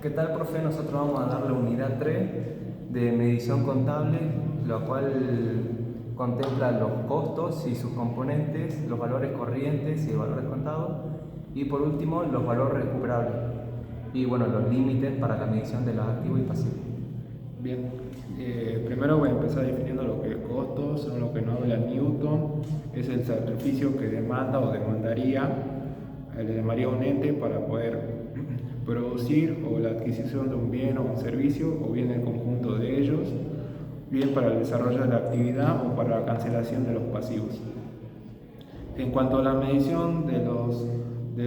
¿Qué tal, profe? Nosotros vamos a dar la unidad 3 de medición contable, la cual contempla los costos y sus componentes, los valores corrientes y el valor descontado, y por último los valores recuperables y bueno, los límites para la medición de los activos y pasivos. Bien, primero voy a empezar definiendo lo que es costo, son lo que nos habla Newton, es el sacrificio que demanda o le llamaría un ente para poder producir o la adquisición de un bien o un servicio, o bien el conjunto de ellos, bien para el desarrollo de la actividad o para la cancelación de los pasivos. En cuanto a la medición de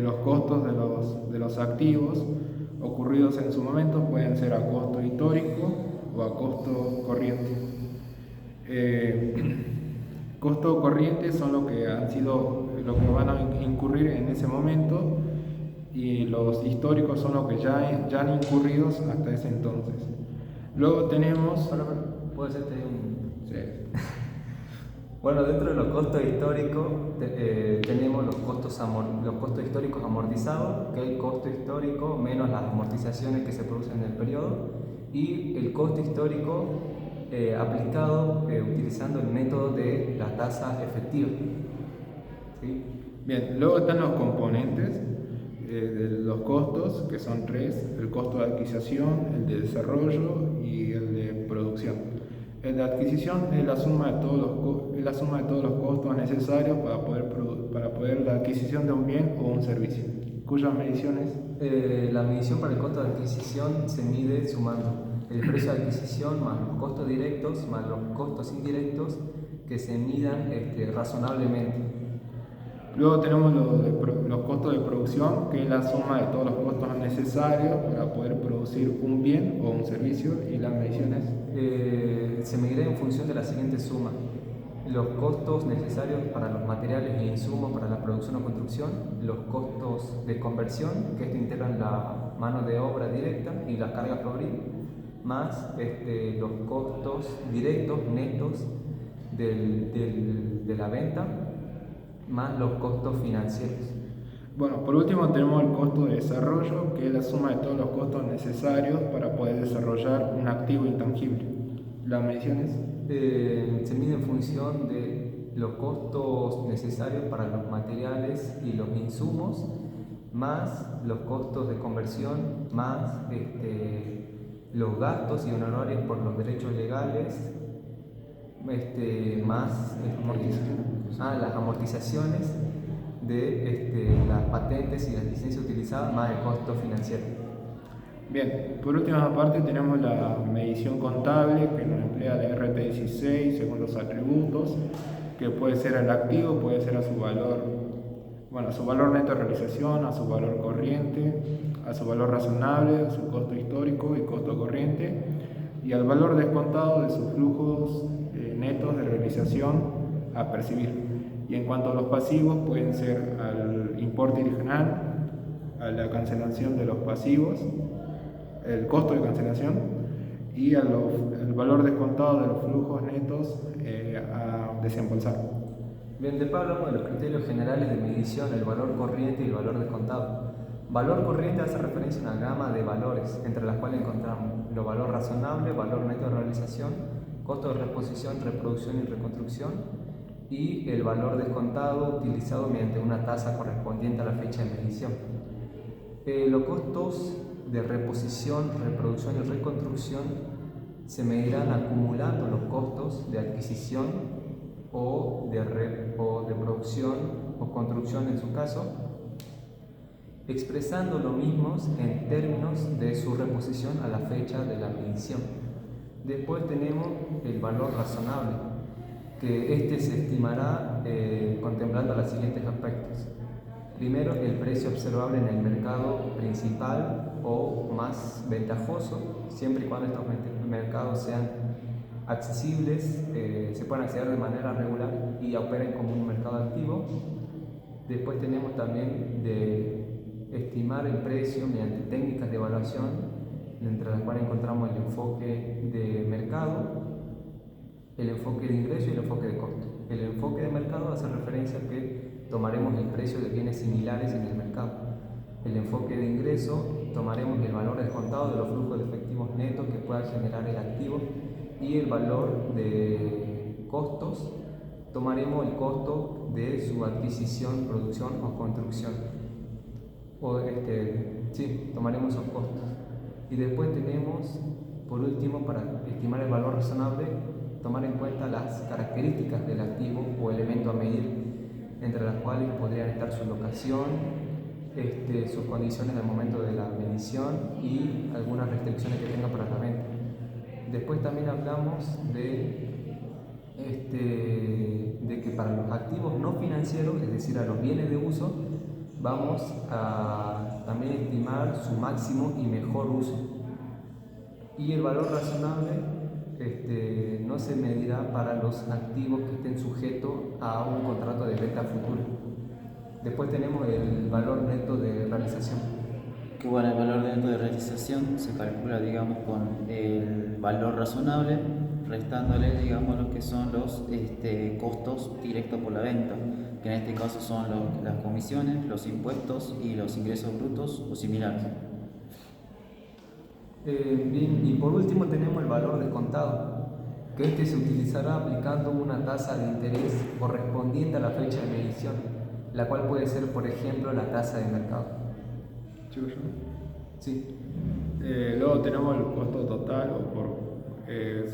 los costos de los activos ocurridos en su momento, pueden ser a costo histórico o a costo corriente. Costo corriente son lo que van a incurrir en ese momento, y los históricos son los que ya han incurrido hasta ese entonces. Luego tenemos... ¿Puede ser un...? Sí. Bueno, dentro de los costos históricos tenemos los costos históricos amortizados, que es el costo histórico menos las amortizaciones que se producen en el periodo, y el costo histórico aplicado utilizando el método de la tasa efectiva. ¿Sí? Bien, luego están los componentes de los costos, que son tres: el costo de adquisición, el de desarrollo y el de producción. El de adquisición es la suma de todos los costos necesarios para poder la adquisición de un bien o un servicio, cuyas mediciones... La medición para el costo de adquisición se mide sumando el precio de adquisición más los costos directos más los costos indirectos que se midan razonablemente. Luego tenemos los costos de producción, que es la suma de todos los costos necesarios para poder producir un bien o un servicio, y las mediciones... Se medirá en función de la siguiente suma: los costos necesarios para los materiales e insumos para la producción o construcción, los costos de conversión, que integran la mano de obra directa y la carga fabril, más los costos directos netos de la venta, más los costos financieros. Bueno, por último tenemos el costo de desarrollo, que es la suma de todos los costos necesarios para poder desarrollar un activo intangible. ¿Las mediciones? Se mide en función de los costos necesarios para los materiales y los insumos, más los costos de conversión, más los gastos y honorarios por los derechos legales, más las amortizaciones de las patentes y las licencias utilizadas, más el costo financiero. Bien, por última parte tenemos la medición contable, que nos emplea la RT16 según los atributos, que puede ser el activo, puede ser a su valor neto de realización, a su valor corriente, a su valor razonable, a su costo histórico y costo corriente, y al valor descontado de sus flujos netos de realización a percibir. Y en cuanto a los pasivos, pueden ser al importe original, a la cancelación de los pasivos, el costo de cancelación, y al valor descontado de los flujos netos a desembolsar. Bien, después hablamos de los criterios generales de medición, el valor corriente y el valor descontado. Valor corriente hace referencia a una gama de valores, entre las cuales encontramos los valor razonable, valor neto de realización, costo de reposición, reproducción y reconstrucción, y el valor descontado utilizado mediante una tasa correspondiente a la fecha de medición. Los costos de reposición, reproducción y reconstrucción se medirán acumulando los costos de adquisición o de producción o construcción en su caso, expresando los mismos en términos de su reposición a la fecha de la medición. Después tenemos el valor razonable, que se estimará contemplando los siguientes aspectos. Primero, el precio observable en el mercado principal o más ventajoso, siempre y cuando estos mercados sean accesibles, se pueden acceder de manera regular y operen como un mercado activo. Después tenemos también de estimar el precio mediante técnicas de evaluación, entre las cuales encontramos el enfoque de mercado, el enfoque de ingreso y el enfoque de costo. El enfoque de mercado hace referencia a que tomaremos el precio de bienes similares en el mercado. El enfoque de ingreso tomaremos el valor descontado de los flujos de efectivos netos que pueda generar el activo, y el valor de costos tomaremos el costo de su adquisición, producción o construcción. Tomaremos esos costos. Y después tenemos, por último, para estimar el valor razonable, tomar en cuenta las características del activo o elemento a medir, entre las cuales podrían estar su locación, sus condiciones al momento de la medición y algunas restricciones que tenga para la venta. Después también hablamos de que para los activos no financieros, es decir, a los bienes de uso, vamos a también estimar su máximo y mejor uso. Y el valor razonable no se medirá para los activos que estén sujetos a un contrato de venta futura. Después tenemos el valor neto de realización. Que bueno, el valor neto de realización se calcula, digamos, con el valor razonable, restándole, digamos, lo que son los costos directos por la venta, que en este caso son las comisiones, los impuestos y los ingresos brutos o similares. Bien, y por último tenemos el valor descontado, que se utilizará aplicando una tasa de interés correspondiente a la fecha de medición, la cual puede ser, por ejemplo, la tasa de mercado. Sí. Luego tenemos el costo total o por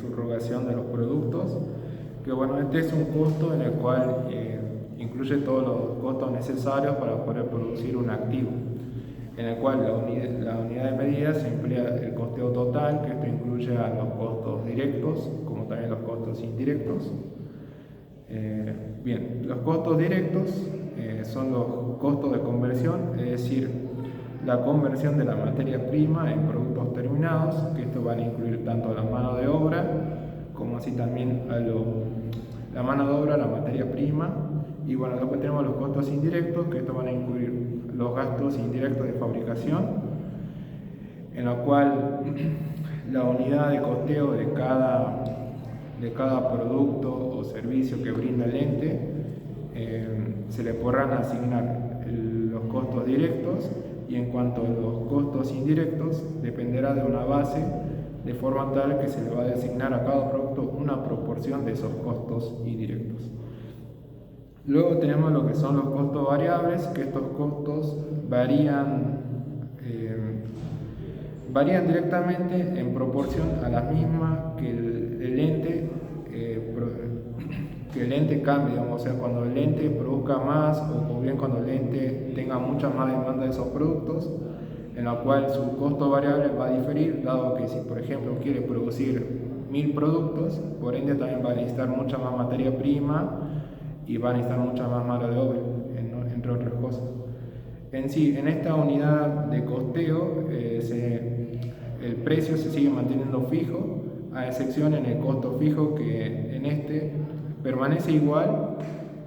subrogación de los productos, que bueno, este es un costo en el cual incluye todos los costos necesarios para poder producir un activo, en el cual la unidad de medida se emplea el costeo total, que esto incluye a los costos directos como también los costos indirectos. Bien, los costos directos son los costos de conversión, es decir, la conversión de la materia prima en productos terminados, que esto van a incluir tanto la mano de obra como así también la mano de obra, la materia prima. Y bueno, después tenemos los costos indirectos, que esto van a incluir los gastos indirectos de fabricación, en la cual la unidad de costeo de cada producto o servicio que brinda el ente se le podrán asignar los costos directos, y en cuanto a los costos indirectos dependerá de una base, de forma tal que se le va a designar a cada producto una proporción de esos costos indirectos. Luego tenemos lo que son los costos variables, que estos costos varían directamente en proporción a la misma que el ente cambie, digamos, o sea, cuando el ente produzca más o bien cuando el ente tenga mucha más demanda de esos productos, en la cual su costo variable va a diferir, dado que si por ejemplo quiere producir 1000 productos, por ende también va a necesitar mucha más materia prima y va a necesitar mucha más mano de obra, entre otras cosas. En sí, en esta unidad de costeo el precio se sigue manteniendo fijo, a excepción en el costo fijo, que en este permanece igual,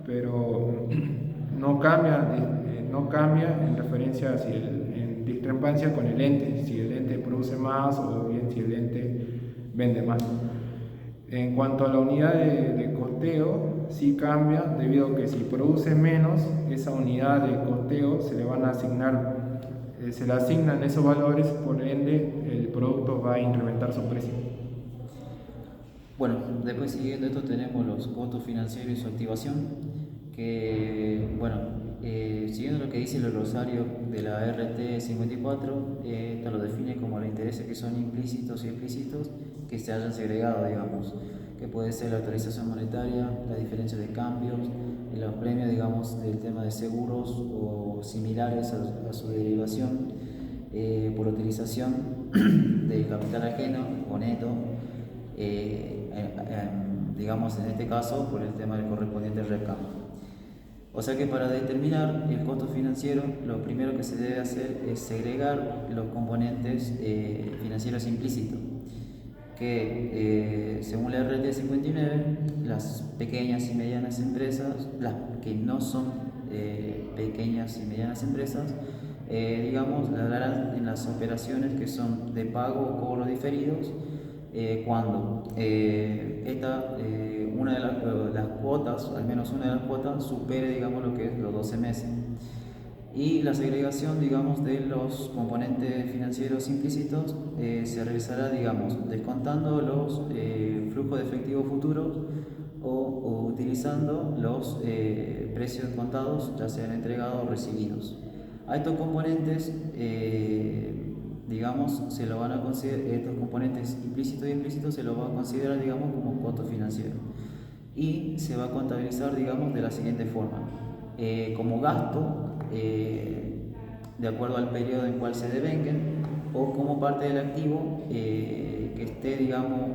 pero no cambia en referencia en discrepancia con el ente, si el ente produce más o bien si el ente vende más. En cuanto a la unidad de costeo, sí cambia, debido a que si produce menos, esa unidad de costeo se le asignan esos valores, por ende el producto va a incrementar su precio. Bueno, después siguiendo esto tenemos los costos financieros y su activación, que bueno, siguiendo lo que dice el glosario de la RT 54, esto lo define como los intereses que son implícitos y explícitos que se hayan segregado, digamos, que puede ser la autorización monetaria, la diferencia de cambios, los premios, digamos, del tema de seguros o similares a su derivación por utilización del capital ajeno o neto, digamos en este caso por el tema del correspondiente recambio. O sea que para determinar el costo financiero, lo primero que se debe hacer es segregar los componentes financieros implícitos, que según la RT 59, las pequeñas y medianas empresas, las que no son pequeñas y medianas empresas, digamos, la darán en las operaciones que son de pago o cobro diferidos, cuando una de las cuotas, al menos una de las cuotas, supere, digamos, lo que es los 12 meses. Y la segregación, digamos, de los componentes financieros implícitos se realizará, digamos, descontando los flujos de efectivo futuros o utilizando los precios contados, ya sean entregados o recibidos. A estos componentes, digamos, se lo van a considerar, estos componentes implícitos y explícitos se los va a considerar, digamos, como costo financiero y se va a contabilizar, digamos, de la siguiente forma: como gasto, de acuerdo al periodo en cual se devenguen, o como parte del activo que esté, digamos,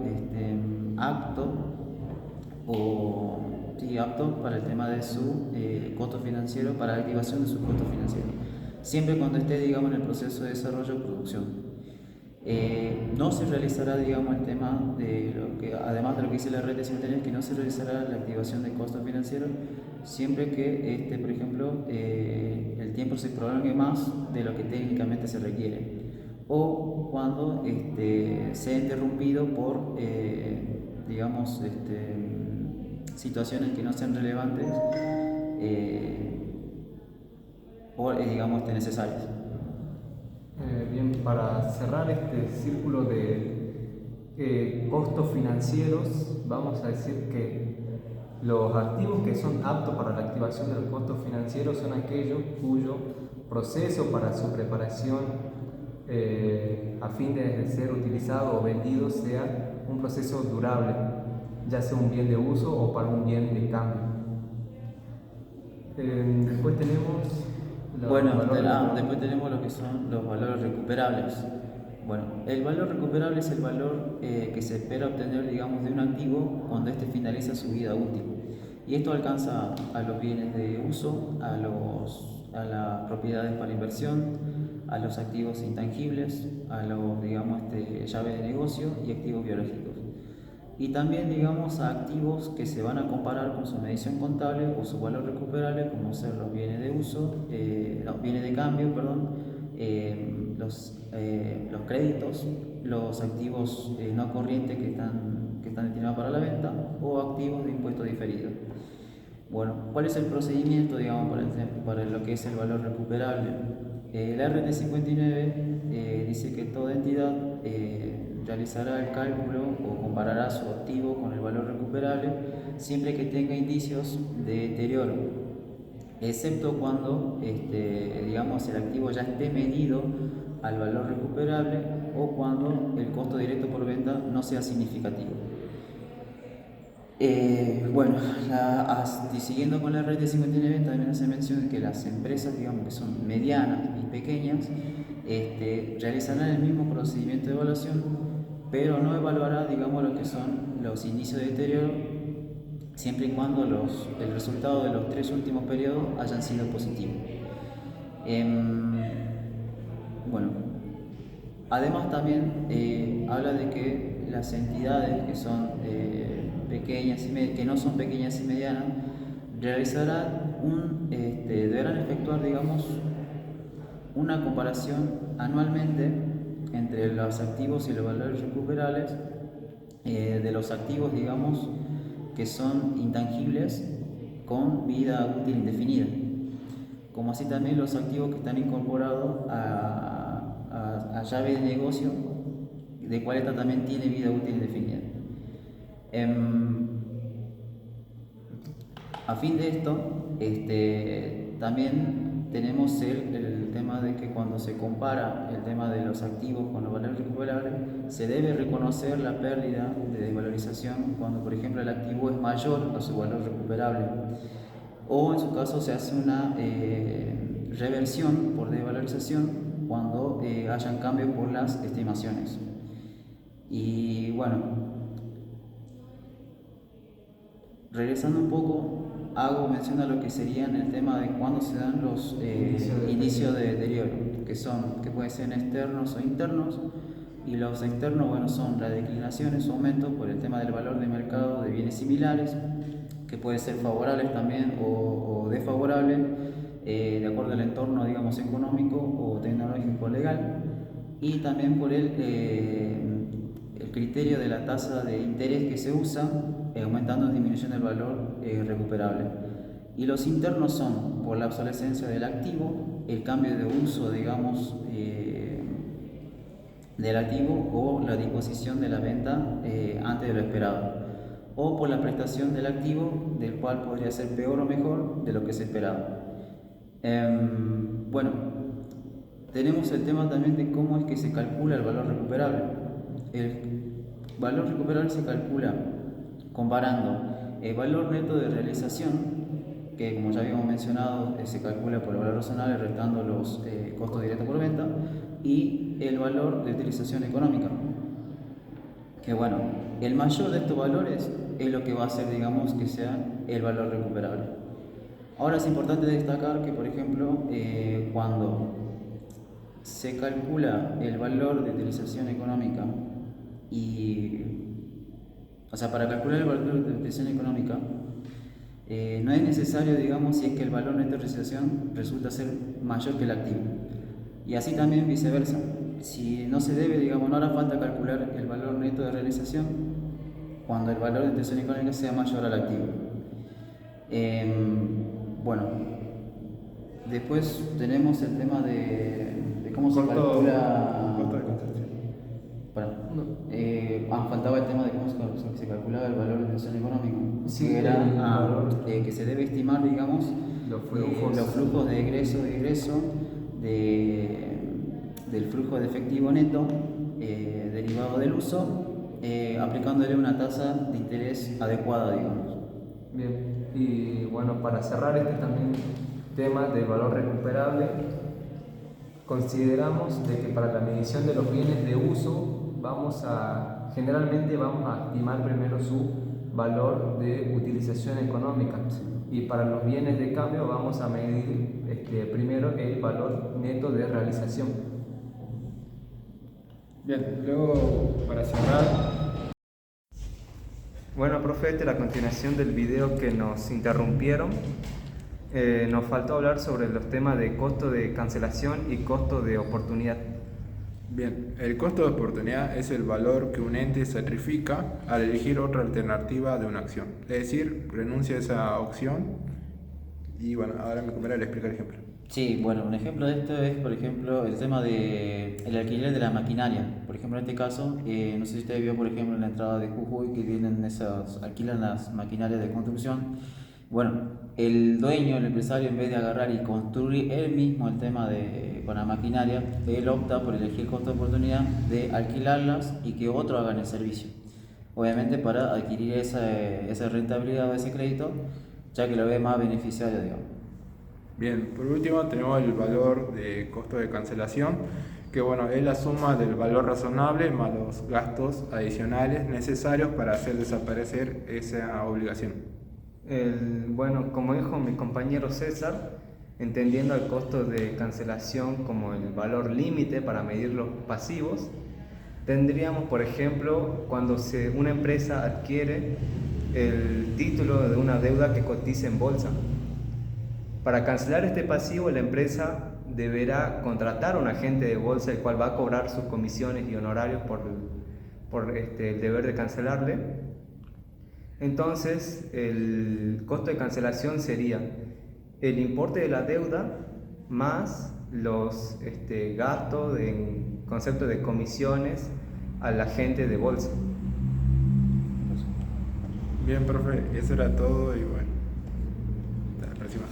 apto o sí, apto para el tema de su costo financiero, para la activación de su costo financiero, siempre cuando esté, digamos, en el proceso de desarrollo o producción. No se realizará, digamos, el tema de lo que, además de lo que dice la RT 53, que no se realizará la activación de costos financieros siempre que, por ejemplo, el tiempo se prolongue más de lo que técnicamente se requiere, o cuando sea interrumpido por, digamos, situaciones que no sean relevantes o, digamos, necesarias. Bien, para cerrar este círculo de costos financieros, vamos a decir que los activos que son aptos para la activación de los costos financieros son aquellos cuyo proceso para su preparación a fin de ser utilizado o vendido sea un proceso durable, ya sea un bien de uso o para un bien de cambio. Después tenemos después tenemos lo que son los valores recuperables. Bueno, el valor recuperable es el valor que se espera obtener, digamos, de un activo cuando éste finaliza su vida útil. Y esto alcanza a los bienes de uso, a las propiedades para inversión, a los activos intangibles, a los, digamos, llaves de negocio y activos biológicos. Y también, digamos, a activos que se van a comparar con su medición contable o su valor recuperable, como ser los bienes de uso, los bienes de cambio, perdón, los créditos, los activos no corrientes que están destinados para la venta, o activos de impuesto diferido. Bueno, ¿cuál es el procedimiento, digamos, para lo que es el valor recuperable? La RT 59 dice que toda entidad realizará el cálculo o comparará su activo con el valor recuperable siempre que tenga indicios de deterioro, excepto cuando, digamos, el activo ya esté medido al valor recuperable o cuando el costo directo por venta no sea significativo. Siguiendo con la red de 59, también hace mención de que las empresas, digamos, que son medianas y pequeñas, realizarán el mismo procedimiento de evaluación, pero no evaluará, digamos, lo que son los indicios de deterioro, siempre y cuando el resultado de los 3 últimos periodos hayan sido positivos. Además también habla de que las entidades que son pequeñas que no son pequeñas y medianas deberán efectuar, digamos, una comparación anualmente entre los activos y los valores recuperables de los activos, digamos, que son intangibles con vida útil indefinida, como así también los activos que están incorporados a llave de negocio, de cual esta también tiene vida útil indefinida. A fin de esto, también tenemos el tema de que cuando se compara el tema de los activos con los valores recuperables, se debe reconocer la pérdida de desvalorización cuando, por ejemplo, el activo es mayor a su valor recuperable, o en su caso se hace una reversión por desvalorización cuando hayan cambios por las estimaciones. Y bueno, regresando un poco, hago mención a lo que serían el tema de cuándo se dan los indicios de deterioro, que pueden ser externos o internos. Y los externos, bueno, son las declinaciones o aumentos por el tema del valor de mercado de bienes similares, que pueden ser favorables también o desfavorables, de acuerdo al entorno, digamos, económico o tecnológico legal, y también por el criterio de la tasa de interés que se usa, aumentando o disminuyendo el valor recuperable. Y los internos son por la obsolescencia del activo, el cambio de uso, digamos, del activo o la disposición de la venta antes de lo esperado, o por la prestación del activo, del cual podría ser peor o mejor de lo que se esperaba. Bueno, tenemos el tema también de cómo es que se calcula el valor recuperable. El valor recuperable se calcula comparando el valor neto de realización, que como ya habíamos mencionado se calcula por el valor razonable restando los costos directos por venta, y el valor de utilización económica, que bueno, el mayor de estos valores es lo que va a hacer, digamos, que sea el valor recuperable. Ahora es importante destacar que, por ejemplo, cuando se calcula el valor de utilización económica o sea, para calcular el valor de utilización económica, no es necesario, digamos, si es que el valor neto de realización resulta ser mayor que el activo. Y así también viceversa. Si no se debe, digamos, no hará falta calcular el valor neto de realización cuando el valor de utilización económica sea mayor al activo. Bueno, después tenemos el tema de cómo se calcula. Costo de cancelación. Faltaba el tema de cómo se calculaba el valor de utilización económica. Sí, que era valor. Que se debe estimar, digamos, Los flujos de egreso del flujo de efectivo neto derivado del uso, aplicándole una tasa de interés adecuada, digamos. Bien, y bueno, para cerrar este también tema del valor recuperable, consideramos de que para la medición de los bienes de uso generalmente vamos a estimar primero su valor de utilización económica, y para los bienes de cambio vamos a medir primero el valor neto de realización. Bien, luego para cerrar. Bueno, profe, esta es la continuación del video que nos interrumpieron. Nos faltó hablar sobre los temas de costo de cancelación y costo de oportunidad. Bien, el costo de oportunidad es el valor que un ente sacrifica al elegir otra alternativa de una acción. Es decir, renuncia a esa opción. Y bueno, ahora mi compañero le explica el ejemplo. Sí, bueno, un ejemplo de esto es, por ejemplo, el tema del alquiler de la maquinaria. Por ejemplo, en este caso, no sé si usted vio, por ejemplo, en la entrada de Jujuy que alquilan las maquinarias de construcción. Bueno, el dueño, el empresario, en vez de agarrar y construir él mismo el tema con la maquinaria, él opta por elegir el costo de oportunidad de alquilarlas y que otro haga el servicio. Obviamente para adquirir esa rentabilidad o ese crédito, ya que lo ve más beneficiario, digamos. Bien, por último tenemos el valor de costo de cancelación, que bueno, es la suma del valor razonable más los gastos adicionales necesarios para hacer desaparecer esa obligación. Bueno, como dijo mi compañero César, entendiendo el costo de cancelación como el valor límite para medir los pasivos, tendríamos, por ejemplo, cuando una empresa adquiere el título de una deuda que cotiza en bolsa. Para cancelar este pasivo, la empresa deberá contratar a un agente de bolsa, el cual va a cobrar sus comisiones y honorarios por el deber de cancelarle. Entonces, el costo de cancelación sería el importe de la deuda más los gastos en concepto de comisiones al agente de bolsa. Bien, profe, eso era todo y bueno, hasta la próxima.